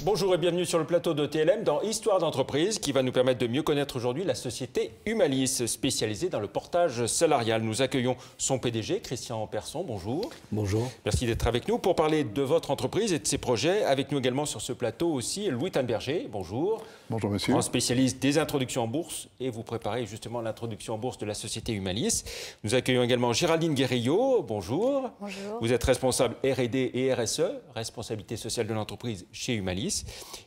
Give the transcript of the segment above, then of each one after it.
Bonjour et bienvenue sur le plateau de TLM dans Histoire d'entreprise qui va nous permettre de mieux connaître aujourd'hui la société Humalis, spécialisée dans le portage salarial. Nous accueillons son PDG, Christian Persson. Bonjour. Bonjour. Merci d'être avec nous pour parler de votre entreprise et de ses projets. Avec nous également sur ce plateau aussi Louis Tanberger. Bonjour. Bonjour monsieur. Grand spécialiste des introductions en bourse et vous préparez justement l'introduction en bourse de la société Humalis. Nous accueillons également Géraldine Guérillo. Bonjour. Bonjour. Vous êtes responsable R&D et RSE, responsabilité sociale de l'entreprise chez Humalis.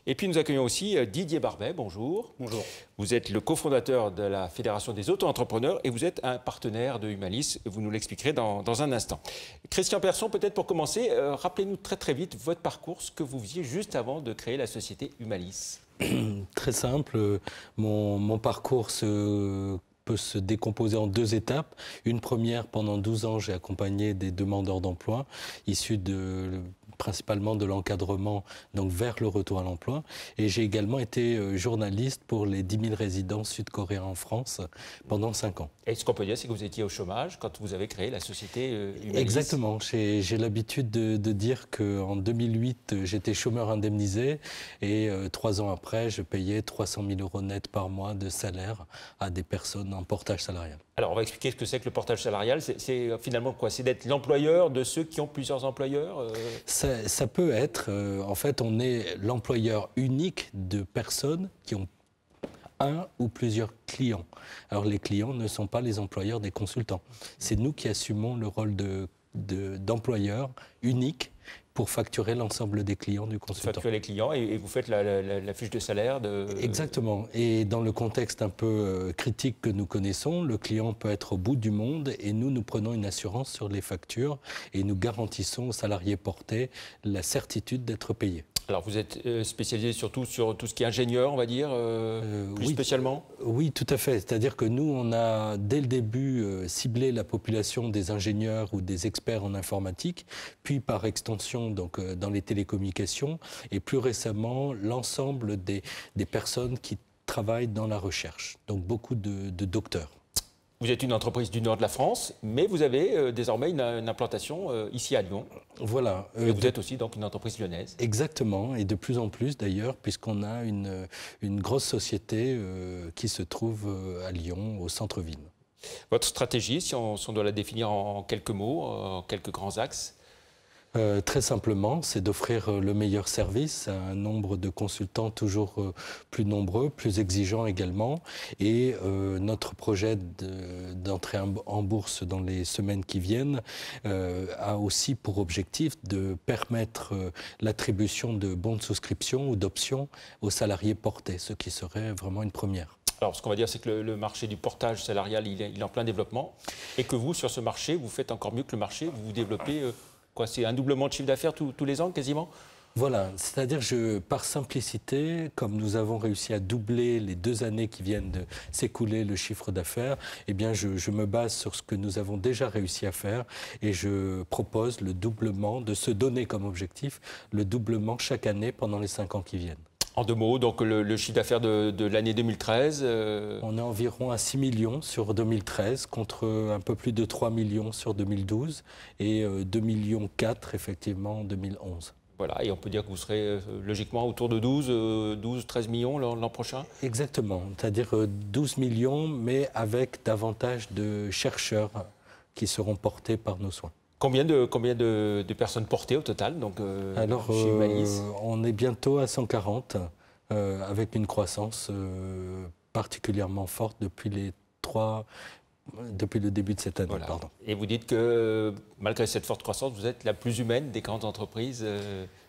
Et puis nous accueillons aussi Didier Barbet. Bonjour. Bonjour. Vous êtes le cofondateur de la Fédération des auto-entrepreneurs et vous êtes un partenaire de Humalis. Vous nous l'expliquerez dans un instant. Christian Persson, peut-être pour commencer, rappelez-nous très vite votre parcours, ce que vous faisiez juste avant de créer la société Humalis. Très simple, mon parcours peut se décomposer en deux étapes. Une première, pendant 12 ans, j'ai accompagné des demandeurs d'emploi issus principalement de l'encadrement, donc vers le retour à l'emploi. Et j'ai également été journaliste pour les 10 000 résidents sud-coréens en France pendant 5 ans. Et ce qu'on peut dire, c'est que vous étiez au chômage quand vous avez créé la société Humalis. Exactement. J'ai l'habitude de dire qu'en 2008, j'étais chômeur indemnisé et 3 ans après, je payais 300 000 € net par mois de salaire à des personnes en portage salarial. Alors, on va expliquer ce que c'est que le portage salarial. C'est finalement quoi? C'est d'être l'employeur de ceux qui ont plusieurs employeurs Ça peut être. En fait, on est l'employeur unique de personnes qui ont un ou plusieurs clients. Alors, les clients ne sont pas les employeurs des consultants. C'est nous qui assumons le rôle d'employeur unique pour facturer l'ensemble des clients du consultant. Vous facturez les clients et vous faites la fiche de salaire de... Exactement. Et dans le contexte un peu critique que nous connaissons, le client peut être au bout du monde et nous prenons une assurance sur les factures et nous garantissons aux salariés portés la certitude d'être payés. Alors, vous êtes spécialisé surtout sur tout ce qui est ingénieur, on va dire, plus oui, spécialement? Oui, tout à fait. C'est-à-dire que nous, on a, dès le début, ciblé la population des ingénieurs ou des experts en informatique, puis par extension donc, dans les télécommunications, et plus récemment, l'ensemble des personnes qui travaillent dans la recherche. Donc, beaucoup de docteurs. Vous êtes une entreprise du nord de la France, mais vous avez désormais une implantation ici à Lyon. Voilà. Et vous êtes aussi donc une entreprise lyonnaise. Exactement, et de plus en plus d'ailleurs, puisqu'on a une grosse société qui se trouve à Lyon, au centre-ville. Votre stratégie, si on doit la définir en quelques mots, en quelques grands axes? Très simplement, c'est d'offrir le meilleur service à un nombre de consultants toujours plus nombreux, plus exigeants également. Et notre projet d'entrée en bourse dans les semaines qui viennent a aussi pour objectif de permettre l'attribution de bons de souscription ou d'options aux salariés portés, ce qui serait vraiment une première. Alors, ce qu'on va dire, c'est que le marché du portage salarial, il est en plein développement. Et que vous, sur ce marché, vous faites encore mieux que le marché, vous vous développez... C'est un doublement de chiffre d'affaires tous les ans, quasiment? Voilà, c'est-à-dire par simplicité, comme nous avons réussi à doubler les 2 années qui viennent de s'écouler le chiffre d'affaires, eh bien je me base sur ce que nous avons déjà réussi à faire et je propose le doublement, de se donner comme objectif, le doublement chaque année pendant les 5 ans qui viennent. En 2 mots, donc le chiffre d'affaires de l'année 2013 On est environ à 6 millions sur 2013, contre un peu plus de 3 millions sur 2012 et 2,4 millions effectivement en 2011. Voilà, et on peut dire que vous serez logiquement autour de 12-13 millions l'an prochain? Exactement, c'est-à-dire 12 millions, mais avec davantage de chercheurs qui seront portés par nos soins. Combien de personnes portées au total donc, Alors, chez Humalis? on est bientôt à 140, avec une croissance particulièrement forte depuis le début de cette année. Voilà. Pardon. Et vous dites que, malgré cette forte croissance, vous êtes la plus humaine des grandes entreprises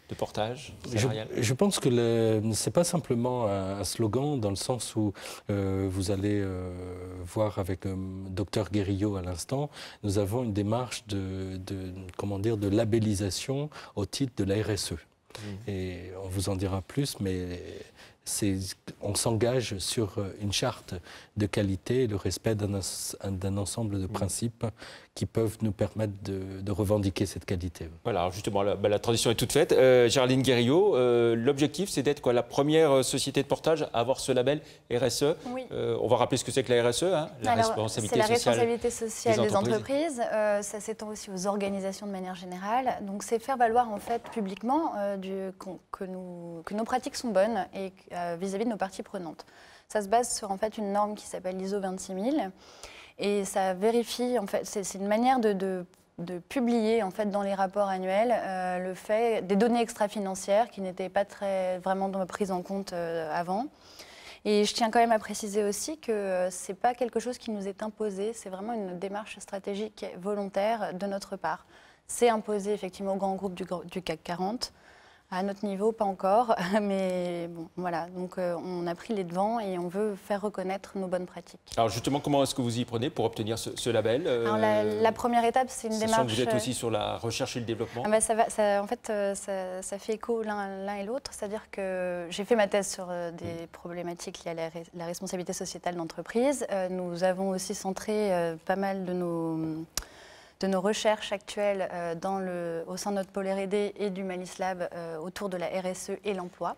de portage salarial? Je pense que ce n'est pas simplement un slogan, dans le sens où vous allez voir avec Dr Guérillo à l'instant, nous avons une démarche de labellisation au titre de la RSE. Et on vous en dira plus, mais on s'engage sur une charte de qualité et le respect d'un ensemble de principes qui peuvent nous permettre de revendiquer cette qualité. Voilà, alors justement, la transition est toute faite. Géraldine Guerriot, l'objectif, c'est d'être la première société de portage à avoir ce label RSE. Oui. On va rappeler ce que c'est que la RSE, hein, c'est la responsabilité sociale des entreprises. Ça s'étend aussi aux organisations de manière générale. Donc, c'est faire valoir en fait publiquement que nos pratiques sont bonnes et vis-à-vis de nos parties prenantes. Ça se base sur en fait une norme qui s'appelle l'ISO 26000 et ça vérifie en fait, c'est une manière de publier en fait dans les rapports annuels le fait des données extra-financières qui n'étaient pas vraiment prises en compte avant. Et je tiens quand même à préciser aussi que c'est pas quelque chose qui nous est imposé, c'est vraiment une démarche stratégique volontaire de notre part. C'est imposé effectivement aux grands groupes du CAC 40. À notre niveau, pas encore, mais bon, voilà. Donc, on a pris les devants et on veut faire reconnaître nos bonnes pratiques. Alors, justement, comment est-ce que vous y prenez pour obtenir ce label? Alors, la première étape, c'est une démarche... Vous êtes aussi sur la recherche et le développement? En fait, ça fait écho l'un et l'autre. C'est-à-dire que j'ai fait ma thèse sur des problématiques liées à la responsabilité sociétale d'entreprise. Nous avons aussi centré pas mal de nos recherches actuelles au sein de notre pôle R&D et du Malice Lab autour de la RSE et l'emploi.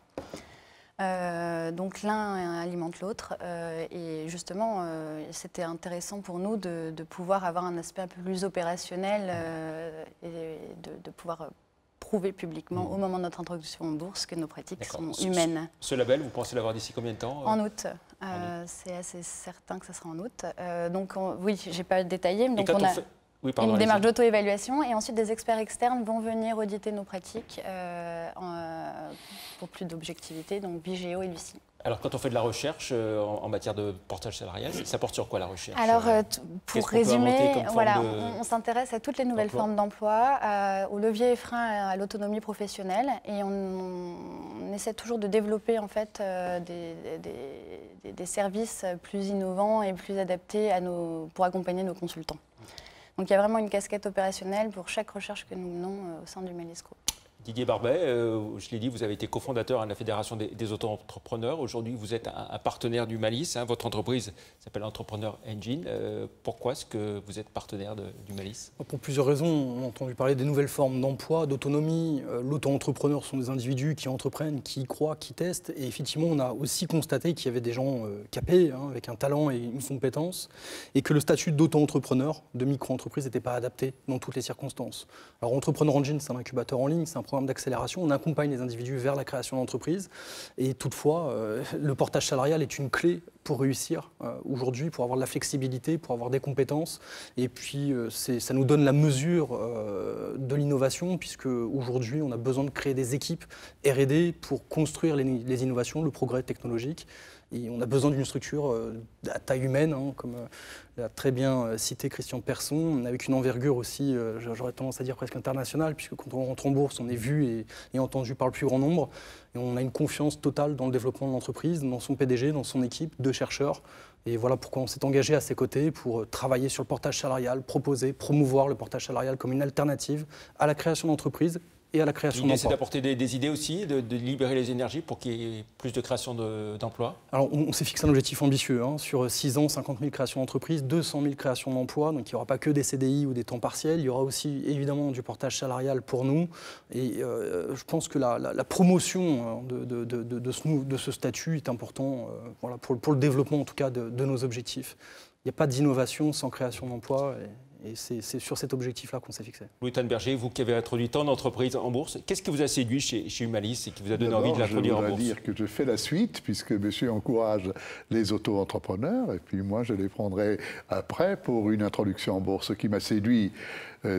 Donc l'un alimente l'autre et justement c'était intéressant pour nous de pouvoir avoir un aspect un peu plus opérationnel et de pouvoir prouver publiquement au moment de notre introduction en bourse que nos pratiques sont humaines. Ce label, vous pensez l'avoir d'ici combien de temps? En août. C'est assez certain que ça sera en août. Donc oui, je n'ai pas détaillé, mais donc on a... une démarche d'auto-évaluation et ensuite des experts externes vont venir auditer nos pratiques pour plus d'objectivité, donc Vigéo et Lucie. Alors quand on fait de la recherche en matière de portage salarial, ça porte sur quoi la recherche? Alors pour résumer, voilà, on s'intéresse à toutes les nouvelles formes d'emploi, aux leviers et freins à l'autonomie professionnelle et on essaie toujours de développer en fait des services plus innovants et plus adaptés pour accompagner nos consultants. Donc il y a vraiment une casquette opérationnelle pour chaque recherche que nous menons au sein du Malice Group. Didier Barbet, je l'ai dit, vous avez été cofondateur de la Fédération des auto-entrepreneurs. Aujourd'hui, vous êtes un partenaire du Malice. Votre entreprise s'appelle Entrepreneur Engine. Pourquoi est-ce que vous êtes partenaire du Malice? Pour plusieurs raisons. On a entendu parler des nouvelles formes d'emploi, d'autonomie. L'auto-entrepreneur sont des individus qui entreprennent, qui y croient, qui testent. Et effectivement, on a aussi constaté qu'il y avait des gens capés, avec un talent et une compétence, et que le statut d'auto-entrepreneur, de micro-entreprise, n'était pas adapté dans toutes les circonstances. Alors, Entrepreneur Engine, c'est un incubateur en ligne, c'est un programme d'accélération. On accompagne les individus vers la création d'entreprises. Et toutefois, le portage salarial est une clé pour réussir aujourd'hui, pour avoir de la flexibilité, pour avoir des compétences. Et puis, ça nous donne la mesure de l'innovation, puisque aujourd'hui, on a besoin de créer des équipes R&D pour construire les innovations, le progrès technologique. Et on a besoin d'une structure à taille humaine, comme l'a très bien cité Christian Persson, avec une envergure aussi, j'aurais tendance à dire presque internationale, puisque quand on rentre en bourse, on est vu et entendu par le plus grand nombre. Et on a une confiance totale dans le développement de l'entreprise, dans son PDG, dans son équipe de chercheurs. Et voilà pourquoi on s'est engagé à ses côtés pour travailler sur le portage salarial, proposer, promouvoir le portage salarial comme une alternative à la création d'entreprises et à la création d'emplois. L'idée, c'est d'apporter des idées aussi, de libérer les énergies pour qu'il y ait plus de création d'emplois? Alors, on s'est fixé un objectif ambitieux. Sur 6 ans, 50 000 créations d'entreprises, 200 000 créations d'emplois. Donc, il n'y aura pas que des CDI ou des temps partiels. Il y aura aussi, évidemment, du portage salarial pour nous. Et je pense que la promotion de ce statut est important pour le développement, en tout cas, de nos objectifs. Il n'y a pas d'innovation sans création d'emplois. Et c'est sur cet objectif-là qu'on s'est fixé. Louis Tanberger, vous qui avez introduit tant d'entreprises en bourse, qu'est-ce qui vous a séduit chez Humalis et qui vous a donné envie de l'introduire en bourse? Je voudrais dire que je fais la suite, puisque monsieur encourage les auto-entrepreneurs, et puis moi je les prendrai après pour une introduction en bourse. Ce qui m'a séduit,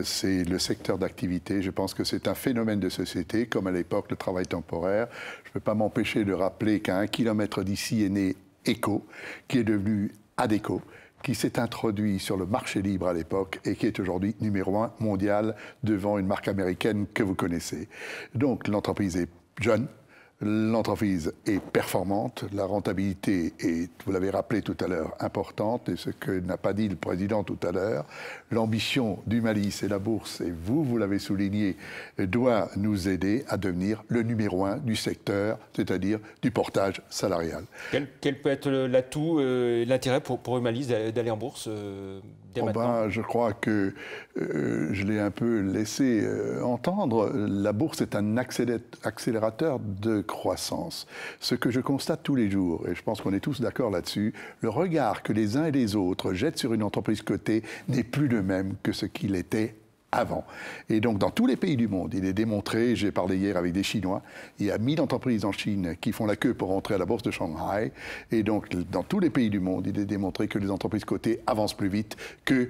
c'est le secteur d'activité. Je pense que c'est un phénomène de société, comme à l'époque le travail temporaire. Je ne peux pas m'empêcher de rappeler qu'à 1 kilomètre d'ici est né ECO, qui est devenu ADECO, qui s'est introduit sur le marché libre à l'époque et qui est aujourd'hui numéro 1 mondial devant une marque américaine que vous connaissez. Donc l'entreprise est jeune, L'entreprise est performante, la rentabilité est, vous l'avez rappelé tout à l'heure, importante, et ce que n'a pas dit le président tout à l'heure, l'ambition d'Humalis et la bourse, et vous l'avez souligné, doit nous aider à devenir le numéro 1 du secteur, c'est-à-dire du portage salarial. Quel peut être l'atout, l'intérêt pour Humalis d'aller en bourse dès maintenant? Je crois que je l'ai un peu laissé entendre, la bourse est un accélérateur de croissance. Ce que je constate tous les jours, et je pense qu'on est tous d'accord là-dessus, le regard que les uns et les autres jettent sur une entreprise cotée n'est plus le même que ce qu'il était avant. Et donc, dans tous les pays du monde, il est démontré, j'ai parlé hier avec des Chinois, il y a 1000 entreprises en Chine qui font la queue pour entrer à la bourse de Shanghai. Et donc, dans tous les pays du monde, il est démontré que les entreprises cotées avancent plus vite que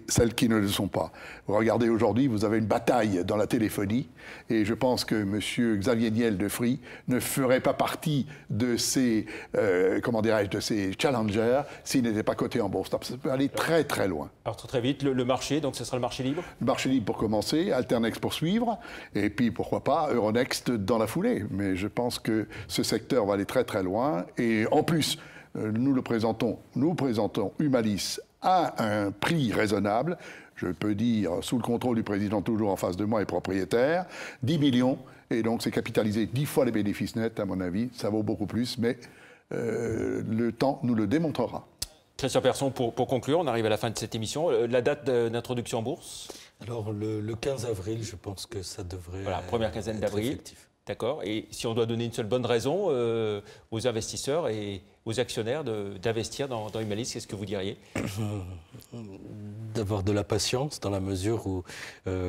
celles qui ne le sont pas. Regardez, aujourd'hui, vous avez une bataille dans la téléphonie, et je pense que M. Xavier Niel de Free ne ferait pas partie de ces, de ces challengers s'il n'était pas coté en bourse. Ça peut aller très, très loin. Alors, très vite, le marché, donc ce sera le marché libre? Le marché libre pour commencer, Alternex pour suivre, et puis pourquoi pas Euronext dans la foulée. Mais je pense que ce secteur va aller très très loin. Et en plus, nous présentons Humalis à un prix raisonnable. Je peux dire, sous le contrôle du président toujours en face de moi et propriétaire, 10 millions. Et donc c'est capitalisé 10 fois les bénéfices nets, à mon avis. Ça vaut beaucoup plus, mais le temps nous le démontrera. Christian Persson, pour conclure, on arrive à la fin de cette émission. La date d'introduction en bourse? Alors, le 15 avril, je pense que ça devrait. Voilà, première quinzaine d'avril. D'accord. Et si on doit donner une seule bonne raison aux investisseurs et aux actionnaires d'investir dans Humalis, qu'est-ce que vous diriez? D'avoir de la patience, dans la mesure où,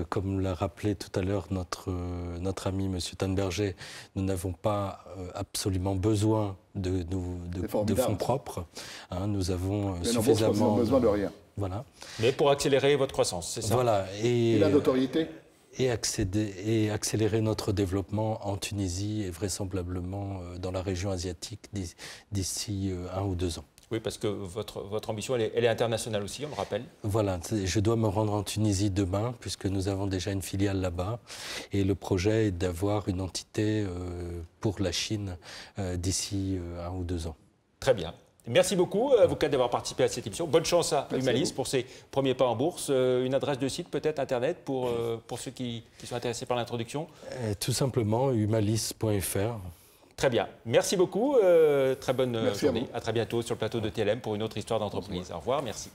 comme l'a rappelé tout à l'heure notre ami M. Tanberger, nous n'avons pas absolument besoin de fonds propres. Hein, nous avons suffisamment. Nous avons besoin de rien. Voilà. Mais pour accélérer votre croissance, c'est ça? Voilà. Et la notoriété? Et accélérer notre développement en Tunisie et vraisemblablement dans la région asiatique d'ici 1 ou 2 ans. Oui, parce que votre ambition, elle est internationale aussi, on le rappelle. Voilà, je dois me rendre en Tunisie demain, puisque nous avons déjà une filiale là-bas. Et le projet est d'avoir une entité pour la Chine d'ici 1 ou 2 ans. Très bien. Merci beaucoup, à vous quatre, d'avoir participé à cette émission. Bonne chance à Humalis pour ses premiers pas en bourse. Une adresse de site, peut-être Internet, pour ceux qui sont intéressés par l'introduction? Tout simplement, humalis.fr. Très bien. Merci beaucoup. Très bonne journée. À très bientôt sur le plateau de TLM pour une autre histoire d'entreprise. Au revoir. Merci.